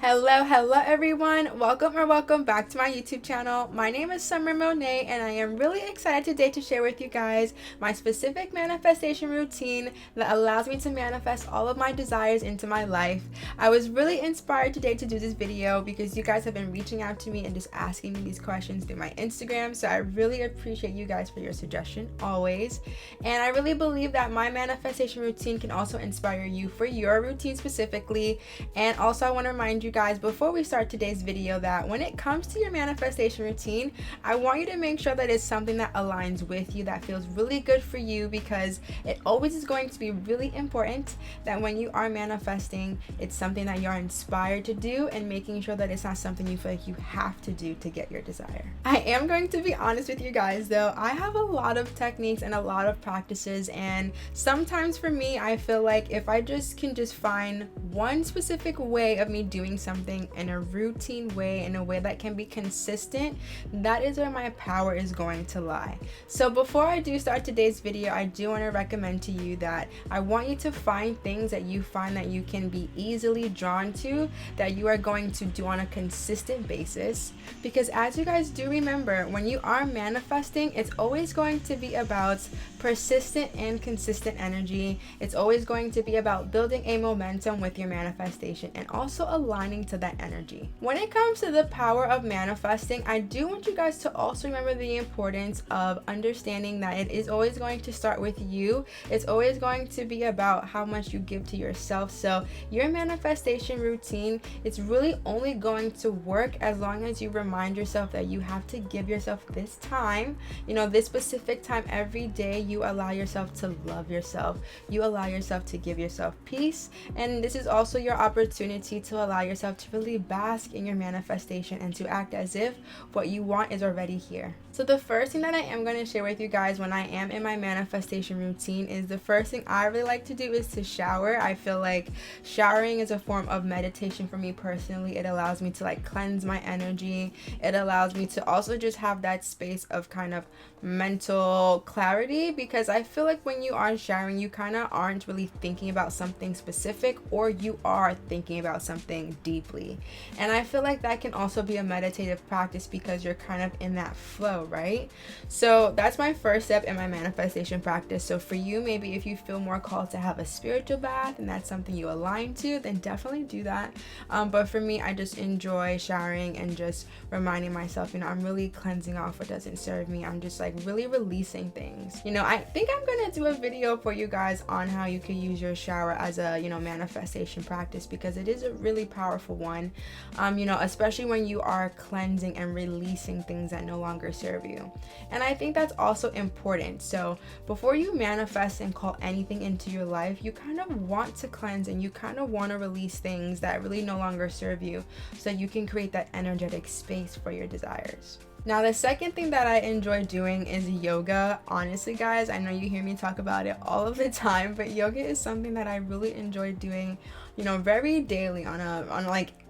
Hello everyone. Welcome back to my YouTube channel. My name is Monae and I am really excited today to share with you guys my specific manifestation routine that allows me to manifest all of my desires into my life. I was really inspired today to do this video because you guys have been reaching out to me and just asking me these questions through my Instagram, so I really appreciate you guys for your suggestion always. And I really believe that my manifestation routine can also inspire you for your routine specifically. And also I want to remind you guys before we start today's video that when it comes to your manifestation routine, I want you to make sure that it's something that aligns with you, that feels really good for you, because it always is going to be really important that when you are manifesting, it's something that you're inspired to do, and making sure that it's not something you feel like you have to do to get your desire. I am going to be honest with you guys though, I have a lot of techniques and a lot of practices, and sometimes for me I feel like if I can find one specific way of me doing something in a routine way, in a way that can be consistent, that is where my power is going to lie. So before I do start today's video, I do want to recommend to you that I want you to find things that you find that you can be easily drawn to, that you are going to do on a consistent basis, because as you guys do remember, when you are manifesting, it's always going to be about persistent and consistent energy. It's always going to be about building a momentum with your manifestation and also aligning to that energy. When it comes to the power of manifesting, I do want you guys to also remember the importance of understanding that it is always going to start with you. It's always going to be about how much you give to yourself. So your manifestation routine, it's really only going to work as long as you remind yourself that you have to give yourself this time, this specific time every day. You allow yourself to love yourself. You allow yourself to give yourself peace. And this is also your opportunity to allow yourself to really bask in your manifestation and to act as if what you want is already here. So the first thing that I am going to share with you guys when I am in my manifestation routine is, the first thing I really like to do is to shower. I feel like showering is a form of meditation for me personally. It allows me to cleanse my energy. It allows me to also just have that space of kind of mental clarity, because I feel like when you are showering, you kind of aren't really thinking about something specific, or you are thinking about something deeply. And I feel like that can also be a meditative practice because you're kind of in that flow, right? So that's my first step in my manifestation practice. So for you, maybe if you feel more called to have a spiritual bath and that's something you align to, then definitely do that. But for me, I just enjoy showering and just reminding myself, I'm really cleansing off what doesn't serve me. I'm just really releasing things. I think I'm gonna do a video for you guys on how you can use your shower as a manifestation practice, because it is a really powerful one, especially when you are cleansing and releasing things that no longer serve you. And I think that's also important. So before you manifest and call anything into your life, you kind of want to cleanse and you kind of want to release things that really no longer serve you, so you can create that energetic space for your desires. Now, the second thing that I enjoy doing is yoga. Honestly, guys, I know you hear me talk about it all of the time, but yoga is something that I really enjoy doing, very daily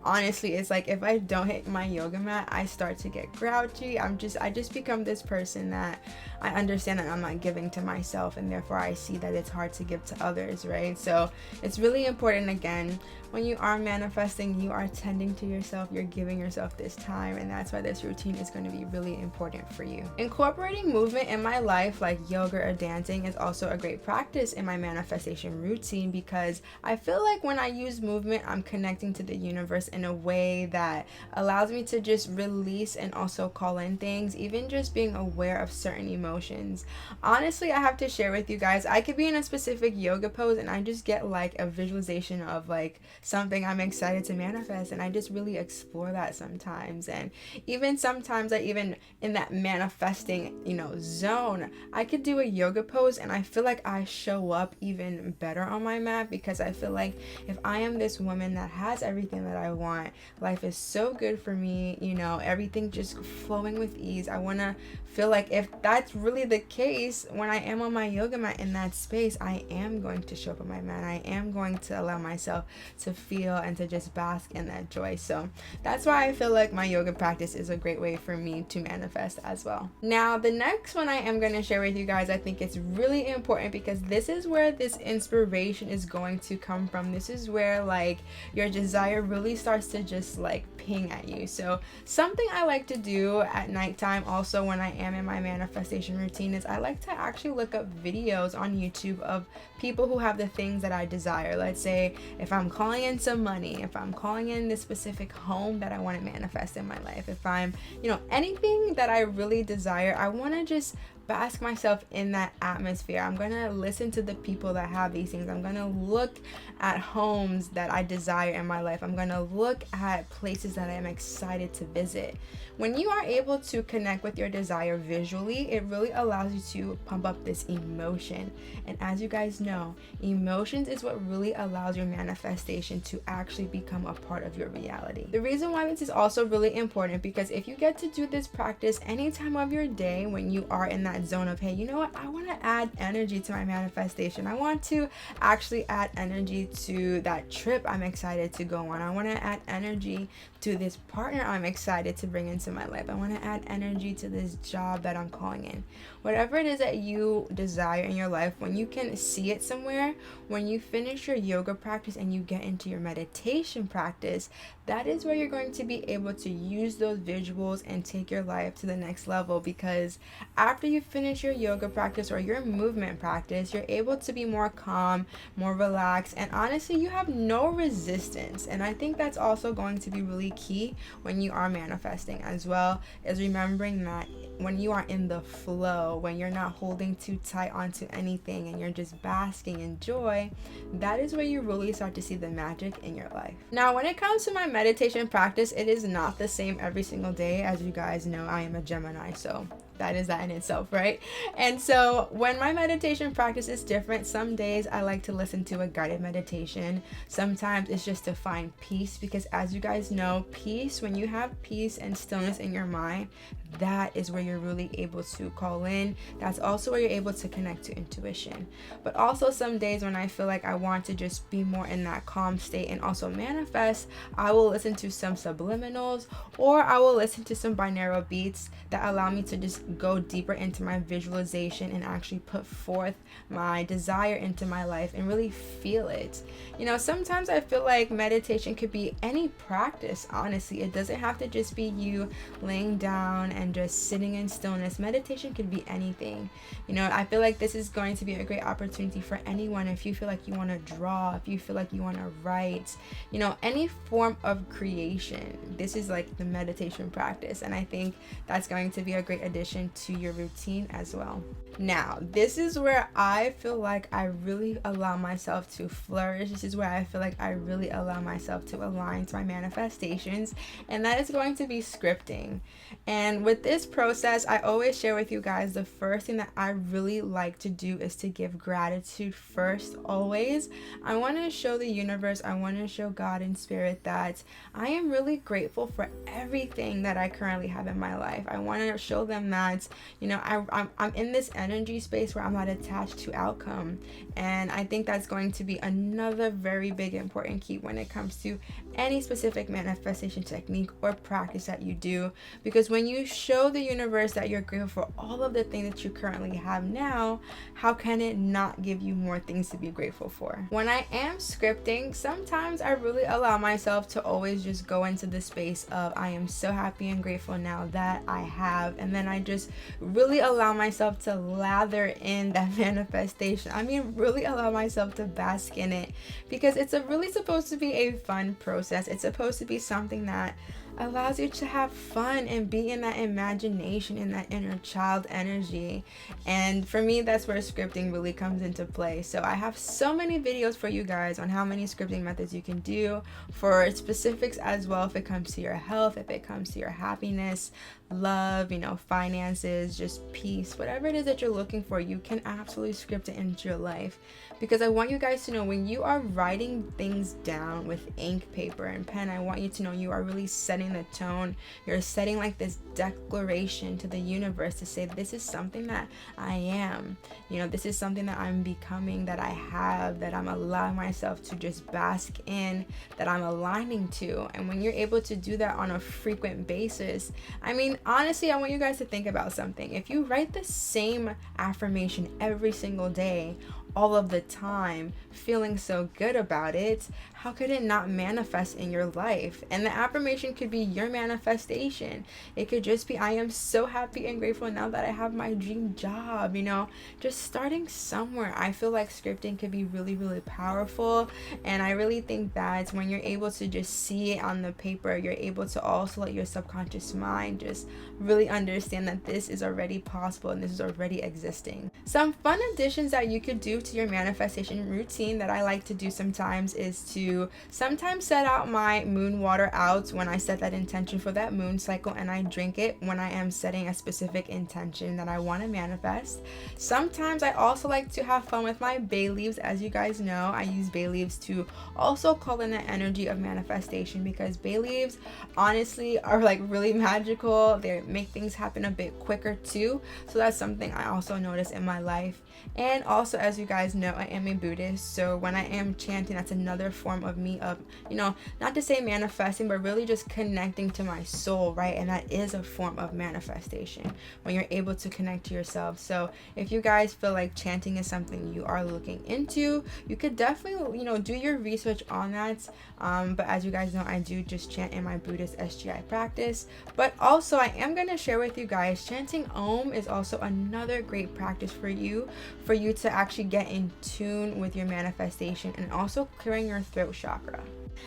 honestly, it's if I don't hit my yoga mat, I start to get grouchy. I just become this person that I understand that I'm not giving to myself, and therefore I see that it's hard to give to others, right? So it's really important, again, when you are manifesting, you are tending to yourself, you're giving yourself this time, and that's why this routine is going to be really important for you. Incorporating movement in my life, like yoga or dancing, is also a great practice in my manifestation routine, because I feel like when I use movement, I'm connecting to the universe in a way that allows me to just release and also call in things, even just being aware of certain emotions. Honestly, I have to share with you guys, I could be in a specific yoga pose and I just get a visualization of something I'm excited to manifest, and I just really explore that sometimes. And even sometimes even in that manifesting zone, I could do a yoga pose and I feel like I show up even better on my mat, because I feel like if I am this woman that has everything that I want, life is so good for me, everything just flowing with ease. I want to feel like if that's really the case, when I am on my yoga mat in that space, I am going to show up on my mat. I am going to allow myself to feel and to just bask in that joy. So that's why I feel like my yoga practice is a great way for me to manifest as well. Now, the next one I am going to share with you guys, I think it's really important, because this is where this inspiration is going to come from. This is where like your desire really starts to just like ping at you. So something I like to do at nighttime also when I am in my manifestation routine is I like to actually look up videos on YouTube of people who have the things that I desire. Let's say if I'm calling in some money, if I'm calling in this specific home that I want to manifest in my life, if I'm, anything that I really desire, I want to just bask myself in that atmosphere. I'm gonna listen to the people that have these things. I'm gonna look at homes that I desire in my life. I'm gonna look at places that I'm excited to visit. When you are able to connect with your desire visually, it really allows you to pump up this emotion. And as you guys know, emotions is what really allows your manifestation to actually become a part of your reality. The reason why this is also really important, because if you get to do this practice any time of your day when you are in that zone of, hey, you know what, I want to add energy to my manifestation. I want to actually add energy to that trip I'm excited to go on. I want to add energy to this partner I'm excited to bring into my life. I want to add energy to this job that I'm calling in. Whatever it is that you desire in your life, when you can see it somewhere, when you finish your yoga practice and you get into your meditation practice, that is where you're going to be able to use those visuals and take your life to the next level. Because after you finish your yoga practice or your movement practice, you're able to be more calm, more relaxed, and honestly, you have no resistance. And I think that's also going to be really key when you are manifesting, as well as remembering that when you are in the flow, when you're not holding too tight onto anything and you're just basking in joy, that is where you really start to see the magic in your life. Now, when it comes to my meditation practice, it is not the same every single day. As you guys know, I am a Gemini, so that is that in itself, right? And so when my meditation practice is different, some days I like to listen to a guided meditation. Sometimes it's just to find peace, because as you guys know, peace, when you have peace and stillness in your mind, that is where you're really able to call in. That's also where you're able to connect to intuition. But also some days when I feel like I want to just be more in that calm state and also manifest, I will listen to some subliminals, or I will listen to some binaural beats that allow me to just go deeper into my visualization and actually put forth my desire into my life and really feel it. Sometimes I feel like meditation could be any practice, honestly. It doesn't have to just be you laying down and just sitting in stillness. Meditation could be anything. I feel like this is going to be a great opportunity for anyone. If you feel like you want to draw, if you feel like you want to write, any form of creation, this is like the meditation practice. And I think that's going to be a great addition to your routine as well. Now, this is where I feel like I really allow myself to flourish. This is where I feel like I really allow myself to align to my manifestations, and that is going to be scripting. And with this process, I always share with you guys, the first thing that I really like to do is to give gratitude first, always. I want to show the universe, I want to show God and spirit that I am really grateful for everything that I currently have in my life. I want to show them that, I'm in this energy space where I'm not attached to outcome. And I think that's going to be another very big important key when it comes to any specific manifestation technique or practice that you do. Because when you show the universe that you're grateful for all of the things that you currently have now, how can it not give you more things to be grateful for? When I am scripting, sometimes I really allow myself to always just go into the space of, I am so happy and grateful now that I have, and then I just really allow myself to lather in that manifestation. Really allow myself to bask in it, because it's really supposed to be a fun process. It's supposed to be something that allows you to have fun and be in that imagination, in that inner child energy. And for me, that's where scripting really comes into play. So I have so many videos for you guys on how many scripting methods you can do for specifics as well, if it comes to your health, if it comes to your happiness, love, finances, just peace, whatever it is that you're looking for, you can absolutely script it into your life. Because I want you guys to know, when you are writing things down with ink, paper, and pen, I want you to know you are really setting the tone. You're setting like this declaration to the universe to say, this is something that I am, this is something that I'm becoming, that I have, that I'm allowing myself to just bask in, that I'm aligning to. And when you're able to do that on a frequent basis, honestly, I want you guys to think about something. If you write the same affirmation every single day, all of the time, feeling so good about it, how could it not manifest in your life? And the affirmation could be your manifestation. It could just be, I am so happy and grateful now that I have my dream job, just starting somewhere. I feel like scripting could be really, really powerful. And I really think that when you're able to just see it on the paper, you're able to also let your subconscious mind just really understand that this is already possible and this is already existing. Some fun additions that you could do to your manifestation routine that I like to do sometimes is to sometimes set out my moon water out when I set that intention for that moon cycle, and I drink it when I am setting a specific intention that I want to manifest. Sometimes I also like to have fun with my bay leaves. As you guys know, I use bay leaves to also call in the energy of manifestation, because bay leaves honestly are like really magical. They make things happen a bit quicker too. So that's something I also notice in my life. And also, as you guys know, I am a Buddhist, so when I am chanting, that's another form of me of, not to say manifesting, but really just connecting to my soul, right? And that is a form of manifestation when you're able to connect to yourself. So if you guys feel like chanting is something you are looking into, you could definitely, do your research on that. But as you guys know, I do just chant in my Buddhist SGI practice. But also, I am going to share with you guys, chanting Om is also another great practice for you to actually get in tune with your manifestation and also clearing your throat chakra.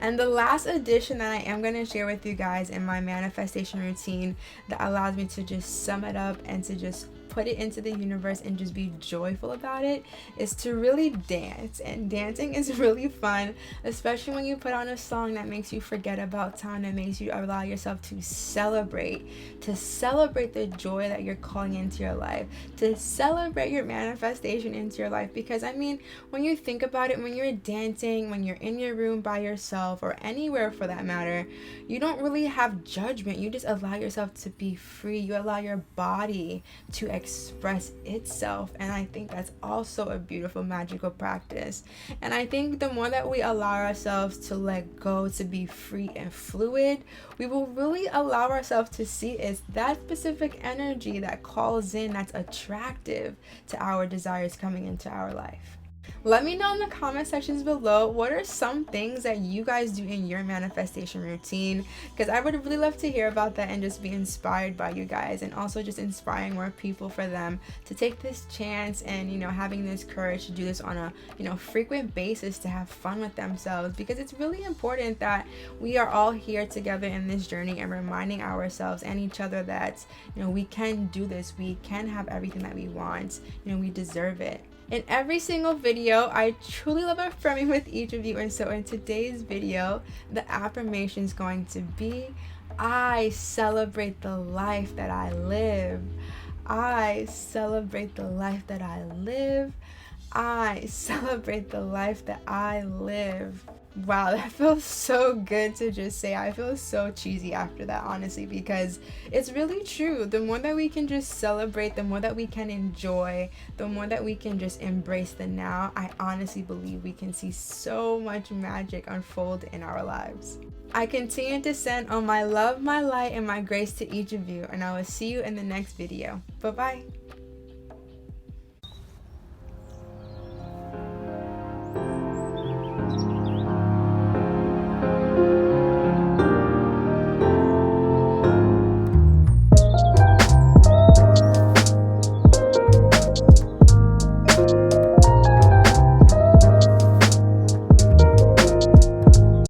And the last addition that I am going to share with you guys in my manifestation routine that allows me to just sum it up and to just put it into the universe and just be joyful about it is to really dance. And dancing is really fun, especially when you put on a song that makes you forget about time, that makes you allow yourself to celebrate the joy that you're calling into your life, to celebrate your manifestation into your life. Because when you think about it, when you're dancing, when you're in your room by yourself or anywhere for that matter, you don't really have judgment. You just allow yourself to be free. You allow your body to express itself, and I think that's also a beautiful, magical practice. And I think the more that we allow ourselves to let go, to be free and fluid, we will really allow ourselves to see is that specific energy that calls in, that's attractive to our desires coming into our life. Let me know in the comment sections below, what are some things that you guys do in your manifestation routine, because I would really love to hear about that and just be inspired by you guys, and also just inspiring more people for them to take this chance and having this courage to do this on a frequent basis, to have fun with themselves, because it's really important that we are all here together in this journey and reminding ourselves and each other that we can do this, we can have everything that we want, we deserve it. In every single video, I truly love affirming with each of you, and so in today's video, the affirmation is going to be, I celebrate the life that I live. I celebrate the life that I live. I celebrate the life that I live. Wow, that feels so good to just say. I feel so cheesy after that, honestly, because it's really true. The more that we can just celebrate, the more that we can enjoy, the more that we can just embrace the now, I honestly believe we can see so much magic unfold in our lives. I continue to send all my love, my light, and my grace to each of you, and I will see you in the next video. Bye-bye.